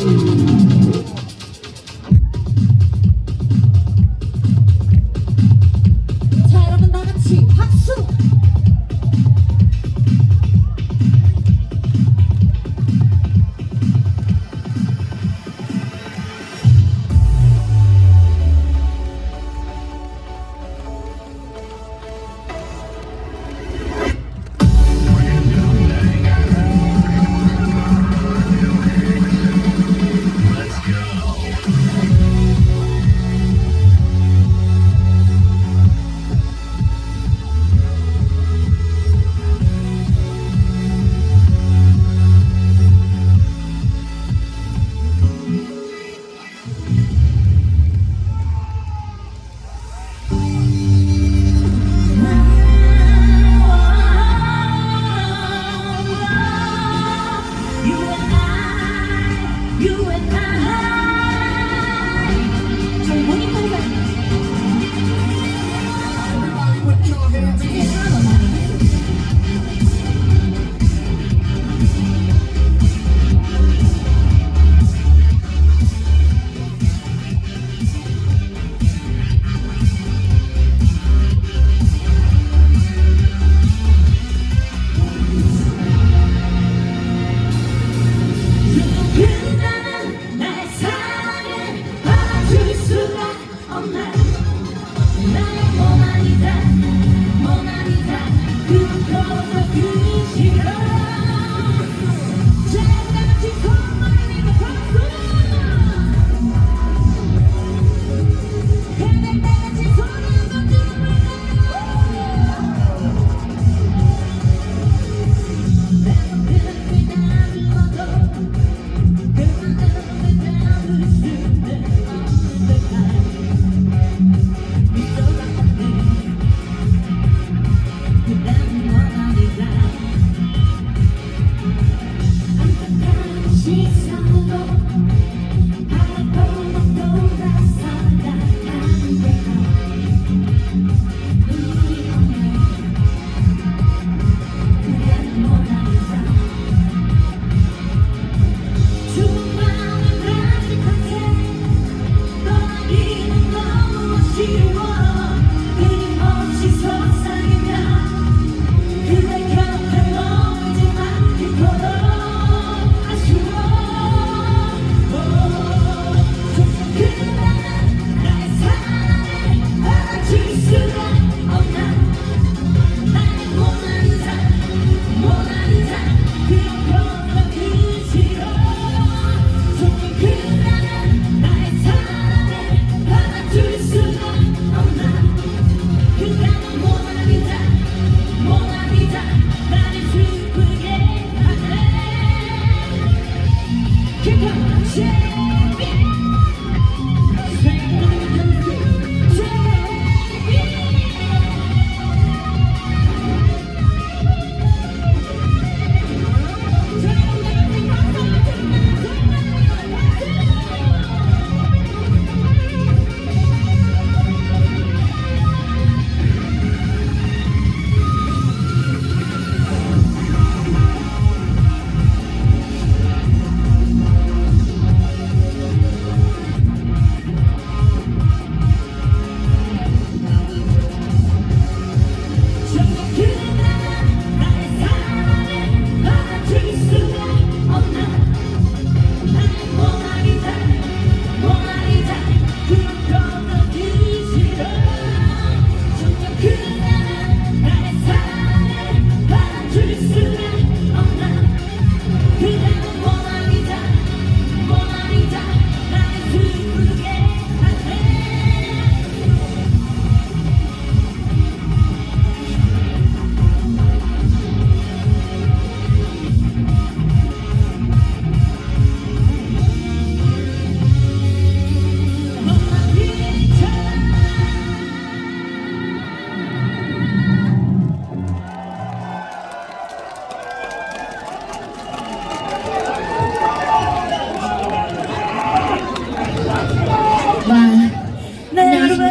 자, 여러분 다 같이 박수.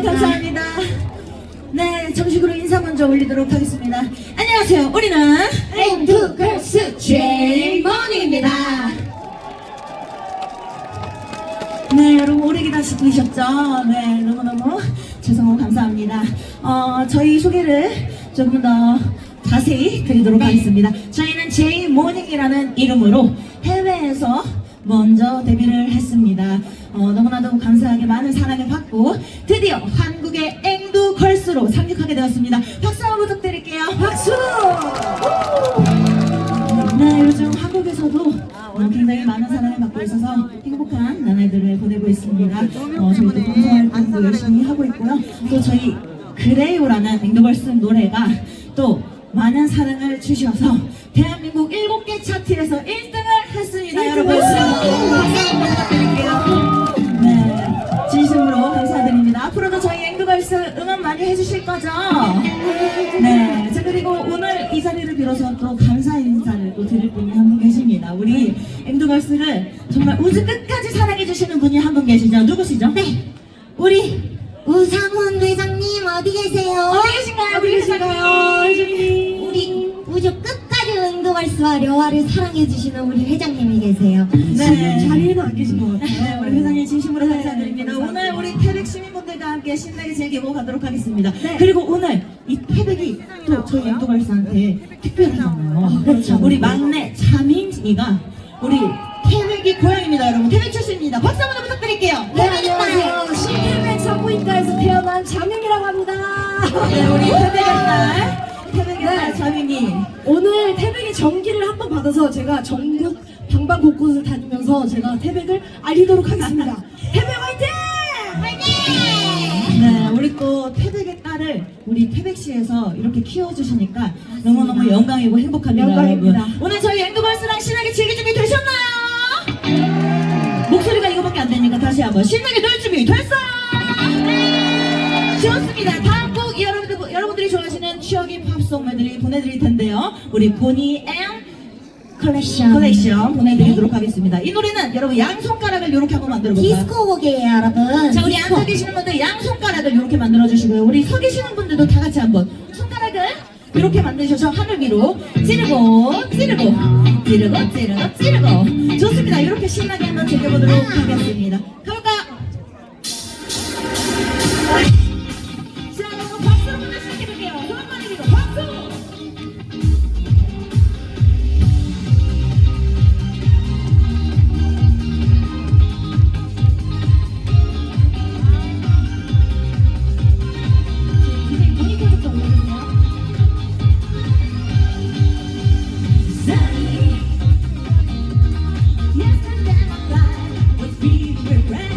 감사합니다. 네, 정식으로 인사 먼저 올리도록 하겠습니다. 안녕하세요. 우리는 엔투걸스 제이머니입니다. 네, 여러분 오래 기다리셨죠? 네, 너무너무 죄송하고 감사합니다. 저희 소개를 조금 더 자세히 드리도록 하겠습니다. 저희는 제이모닝이라는 이름으로 해외에서 먼저 데뷔를 했습니다. 너무나도 감사하게 많은 사랑을 받고 드디어 한국의 앵두걸스로 상륙하게 되었습니다. 박수 한번 부탁드릴게요. 박수! 네, 요즘 한국에서도 굉장히 많은 사랑을 받고 있어서 행복한 나날들을 보내고 있습니다. 저희도 봉사활동도 열심히 하고 있고요. 또 저희 그레이오라는 앵두걸스 노래가 또 많은 사랑을 주셔서 대한민국 7개 차트에서 1등을 했습니다. 여러분 박수 부탁드릴게요. 네, 진심으로 감사드립니다. 앞으로도 저희 앵두걸스 응원 많이 해주실 거죠? 네, 자 그리고 오늘 이 자리를 빌어서 또 감사 인사를 또 드릴 분이 한 분 계십니다. 우리 앵두걸스를 정말 우주 끝까지 사랑해주시는 분이 한 분 계시죠? 누구시죠? 네, 우리 우상훈 회장님 어디 계세요? 어디 계신가요? 어디 계신가요? 회장님. 우리 우주 끝까지 앵두걸스와 려와를 사랑해주시는 우리 회장님이 계세요. 네. 자리에는 안 계신 것 같아요. 네, 우리 회장님 진심으로 감사드립니다. 오늘 우리 태백 시민분들과 함께 신나게 즐기고 가도록 하겠습니다. 그리고 오늘 이 태백이 또 저희 앵두걸스한테 특별하잖아요. 그렇죠. 우리 막내 자민이가 우리 태백이 고향입니다, 여러분. 태백 출신입니다. 박수 한번 부탁드릴게요. 네, 안녕하세요. 신태백 산부인과에서 태어난 장윤이라고 합니다. 네, 우리 태백의 딸, 태백의 딸 네. 자민이. 오늘 태백의 전기를 한 번 받아서 제가 전국 방방곳곳을 다니면서 제가 태백을 알리도록 하겠습니다. 태백 화이팅! 네, 우리 또 태백의 딸을 우리 태백시에서 이렇게 키워주시니까 너무너무 영광이고 행복합니다, 영광입니다. 여러분. 오늘 저희 앵두걸스랑 신나게 즐길 준비 되셨나요? 목소리가 이거밖에 안 되니까 다시 한번 신나게 놀 준비 됐어요? 좋습니다. 다음 곡 여러분들이 좋아하시는 추억의 팝송 메들리 보내드릴 텐데요. 우리 보니 앤 컬렉션 보내드리도록 하겠습니다. 이 노래는 여러분 양손가락을 이렇게 한번 만들어볼까요? 디스코 곡이에요 여러분. 자, 우리 앉아 계시는 분들 양손가락을 이렇게 만들어 주시고요. 우리 서 계시는 분들도 다 같이 한번 손가락을 이렇게 만드셔서 하늘 위로 찌르고 좋습니다. 이렇게 신나게 한번 즐겨보도록 하겠습니다. 가볼까요? 자, 여러분 박수로 먼저 시작해볼게요. 손 한번 내리고 박수! Yesterday my life was filled with rain.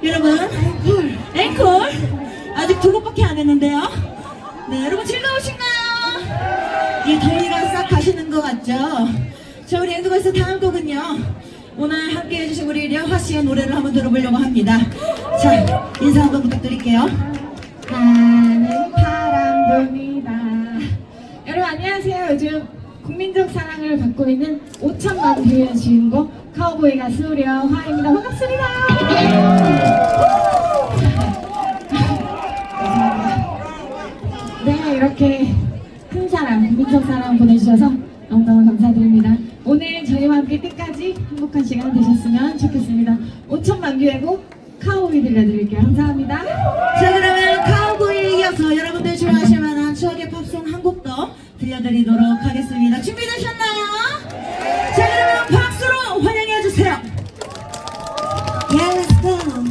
여러분 앵콜 아직 두 곡밖에 안 했는데요. 네, 여러분 즐거우신가요? 이 더위가 싹 가시는 것 같죠? 자, 우리 엔드걸스 다음 곡은요, 오늘 함께 해주신 우리 려화 씨의 노래를 한번 들어보려고 합니다. 자, 인사 한번 부탁드릴게요. 나는 바람 봅니다. 여러분 안녕하세요. 요즘 국민적 사랑을 받고 있는 5천만 뷰의 주인공 카우보이 가수 려화입니다. 반갑습니다. 네, 이렇게 큰 사랑, 국민적 사랑 보내주셔서 너무너무 감사드립니다. 오늘 저희와 함께 끝까지 행복한 시간 되셨으면 좋겠습니다. 5천만 뷰의 곡 카우보이 들려드릴게요. 감사합니다. 자, 그러면 카우보이에 이어서 여러분들 좋아하실 만한 추억의 팝송 한 곡 더 들려드리도록 하겠습니다. 준비되셨나요? 자, 그러면 박수로 환영해 주세요. Yeah, let's go.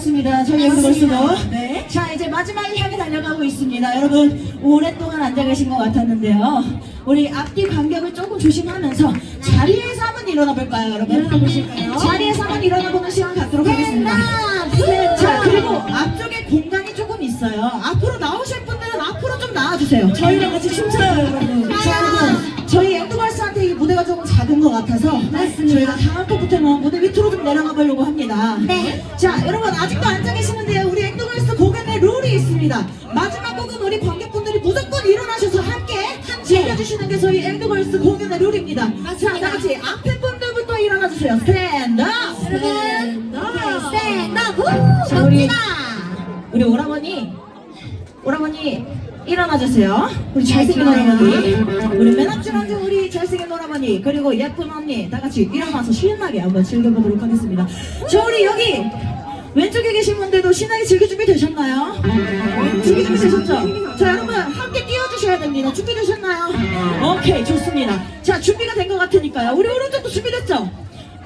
좋습니다. 저희 엔드걸스도. 네. 자, 이제 마지막을 향해 달려가고 있습니다. 여러분, 오랫동안 앉아 계신 것 같았는데요. 우리 앞뒤 간격을 조금 조심하면서 자리에서 한번 일어나 볼까요, 여러분? 일어나 보실까요? 자리에서 한번 일어나 보는 시간 갖도록 하겠습니다. 자, 그리고 앞쪽에 공간이 조금 있어요. 앞으로 나오실 분들은 앞으로 좀 나와주세요. 저희랑 같이 춤춰요, 여러분. 자, 여러분. 저희 엔드걸스한테 이 무대가 조금 작은 것 같아서 저희가 다음 곡부터는 무대 밑으로 좀 내려가 보려고 합니다. 네. 자, 여러분 아직도 앉아 계시는데요. 우리 엔드걸스 공연의 룰이 있습니다. 마지막 곡은 우리 관객분들이 무조건 일어나셔서 함께 즐겨주시는 게 저희 엔드걸스 공연의 룰입니다. 자, 다 같이 앞에 분들부터 일어나 주세요. 스탠드업! 여러분 스탠드업. 자, 우리 멋지다. 오라버니 일어나 주세요. 우리 잘생긴 오라버니, 우리 맨 앞줄 앉은 우리 잘생긴 오라버니, 그리고 예쁜 언니 다 같이 일어나서 신나게 한번 즐겨보도록 하겠습니다. 저 우리 여기 왼쪽에 계신 분들도 신나게 즐길 준비 되셨나요? 준비 되셨죠? 자, 여러분 함께 뛰어주셔야 됩니다. 준비되셨나요? 오케이, 좋습니다. 자, 준비가 된 것 같으니까요. 우리 오른쪽도 준비됐죠?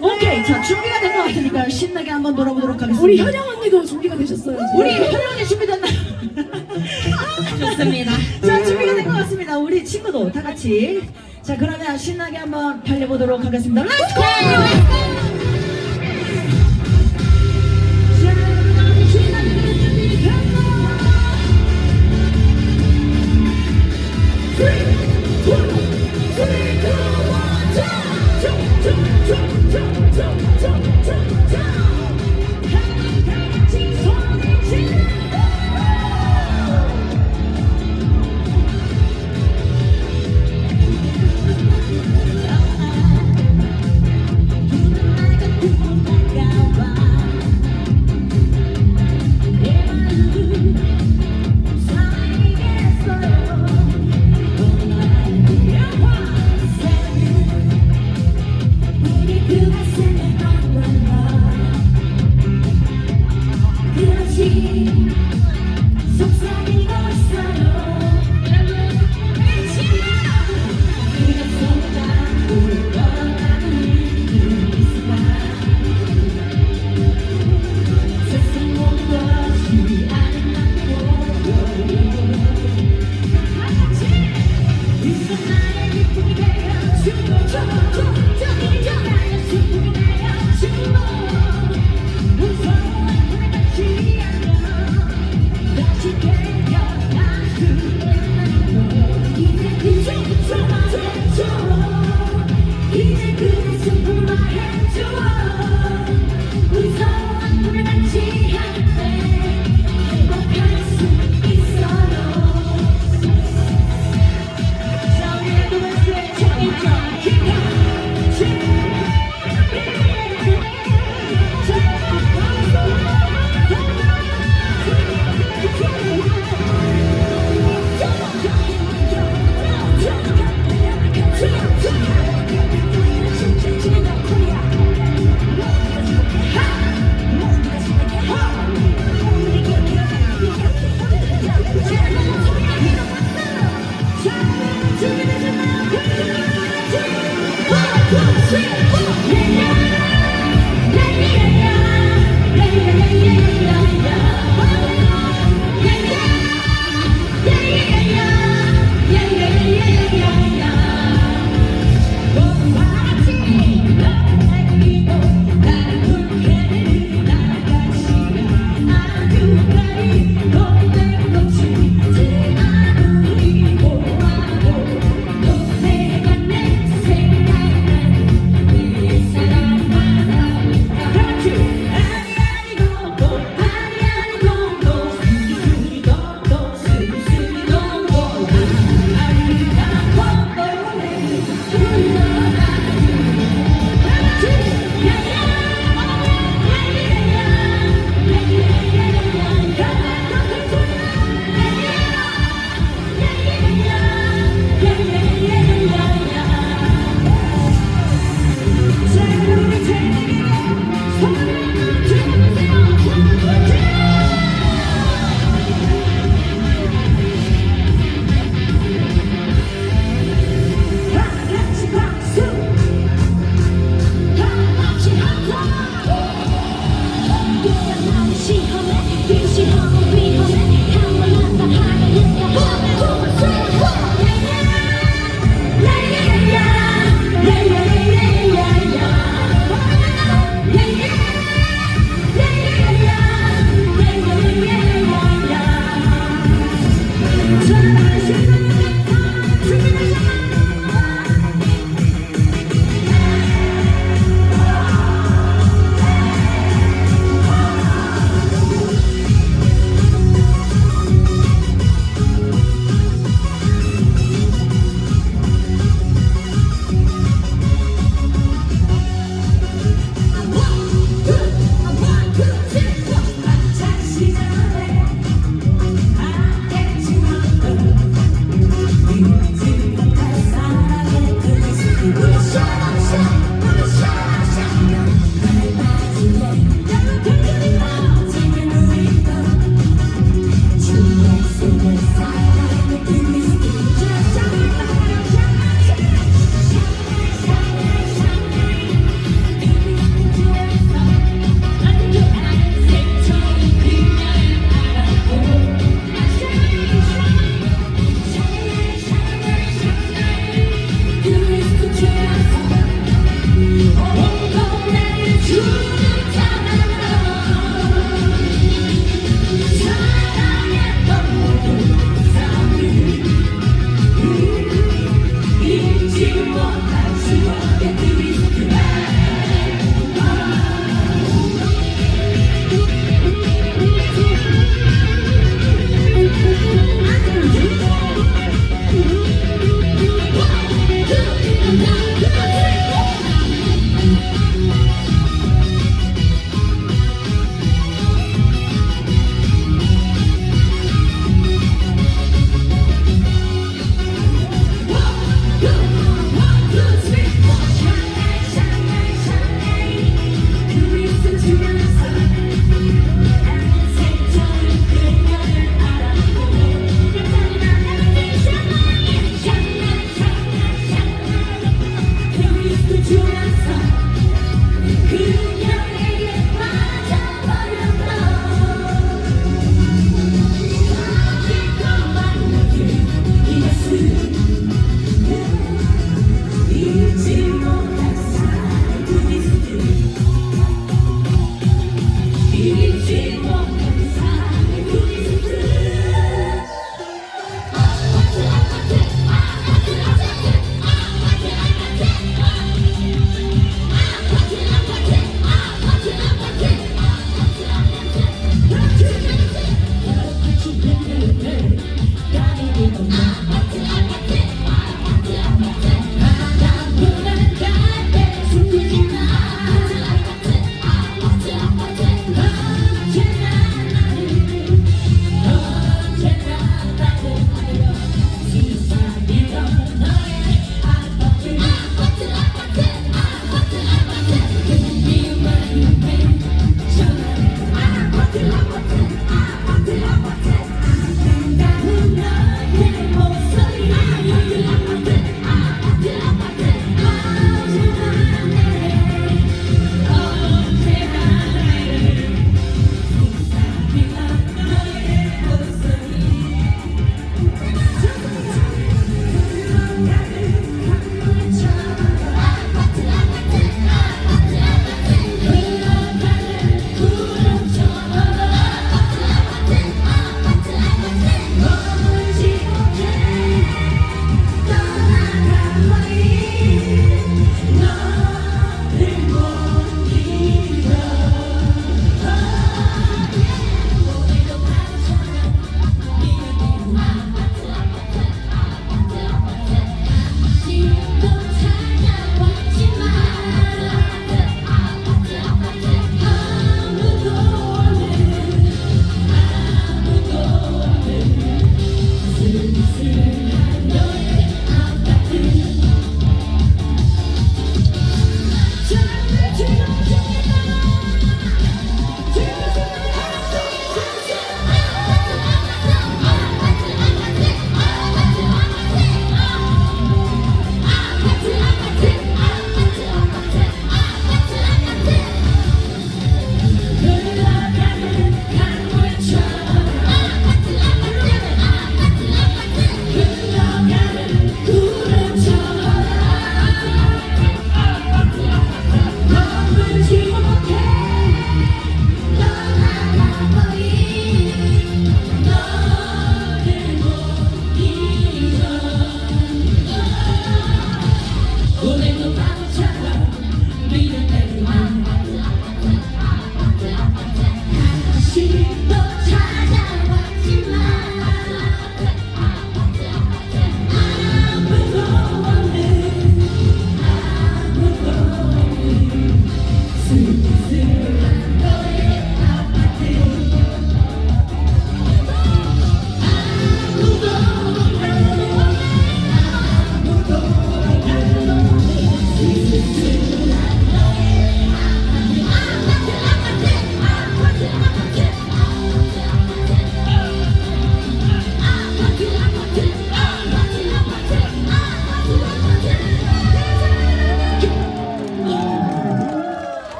오케이, 자, 준비가 된 것 같으니까요. 신나게 한번 놀아보도록 하겠습니다. 우리 현영 언니도 준비가 되셨어요. 지금. 우리 현영이 준비됐나요? 좋습니다. 자, 준비가 된 것 같습니다. 우리 친구도 다 같이. 자, 그러면 신나게 한번 달려보도록 하겠습니다. 렛츠고!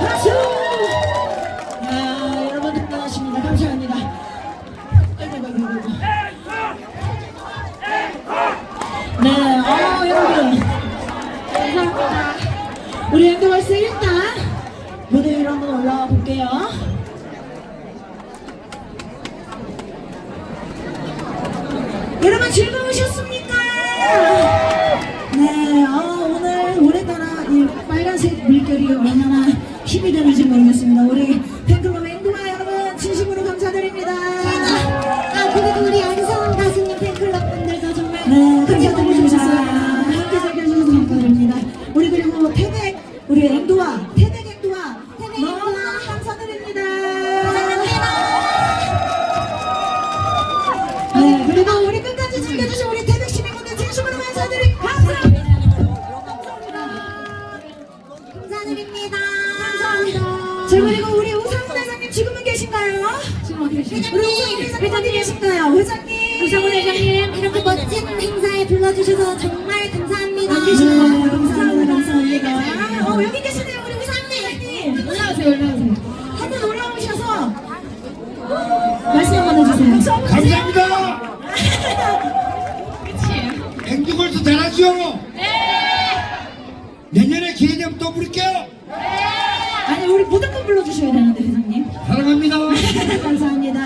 박수! 야, 여러분 대단하십니다. 감사합니다. 아이고. 네, 여러분. 감사합니다. 우리 엔드걸스 일단 무대 위로 한번 올라와 볼게요. 여러분 즐거우셨습니까? 네, 오늘 오늘따라 이 빨간색 물결이 얼마나 힘이 되는지 모르겠습니다. 우리 팬클럽 엔드와 여러분 진심으로 감사드립니다. 그리고 우리 안성원 가수님 팬클럽 분들도 정말 네, 감사드립니다. 함께 즐겨주셔서 감사드립니다. 우리 그리고 태백, 우리 엔드와 태백 엔드와 너무 감사드립니다. 네, 그리고 우리 끝까지 즐겨주신 우리 태백 시민분들 진심으로 감사드립니다. 감사합니다. 감사드립니다. 자, 그리고 우리 우상훈 회장님 지금은 계신가요? 우리 우상훈 회장님 계신가요? 회장님. 우상훈 회장님 이렇게 멋진 행사에 불러주셔서 정말 감사합니다. 네, 감사합니다. 여기 계시네요, 우리 우상훈 회장님. 올라오세요. 한번 올라오셔서 말씀 한번 해주세요. 감사합니다. 행동걸스 잘하죠? 내년에 기회 되면 또 부를게요. 아니, 우리 무조건 불러주셔야 되는데, 회장님. 사랑합니다. 감사합니다.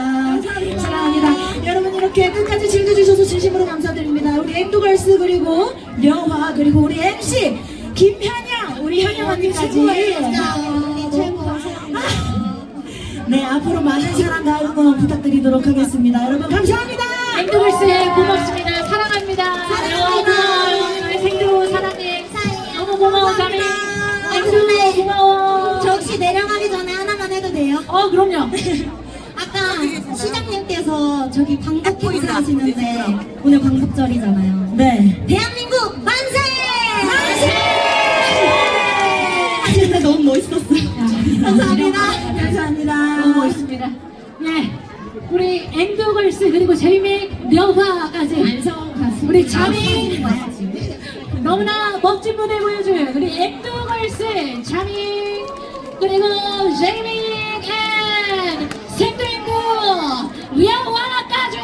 사랑합니다. 여러분 이렇게 끝까지 즐겨주셔서 진심으로 감사드립니다. 우리 엔도걸스 그리고 려화 그리고 우리 MC 김현영 우리 현영 언니까지. 최고. 네, 앞으로 많은 사랑과 응원 부탁드리도록 하겠습니다. 여러분 감사합니다. 엔드걸스 고맙습니다. 사랑합니다. 저희 생도 사랑해. 너무 고마워 자매. 엔드 고마워. 저 혹시 내려가기 전에 하나만 해도 돼요? 그럼요. 아까 시장님께서 저기 광복 행사 하시는데 오늘 광복절이잖아요. 네. 대한민국 만세! 진짜 너무 멋있었어요. 감사합니다. 감사합니다. 너무 멋있습니다. 네. 우리 엔드걸스 그리고 제이맥 려화까지 안성 가수 우리 자민 너무나 멋진 무대 보여줄 우리 엔드걸스 자민 그리고 제이맥 앤 생도인구 려화까지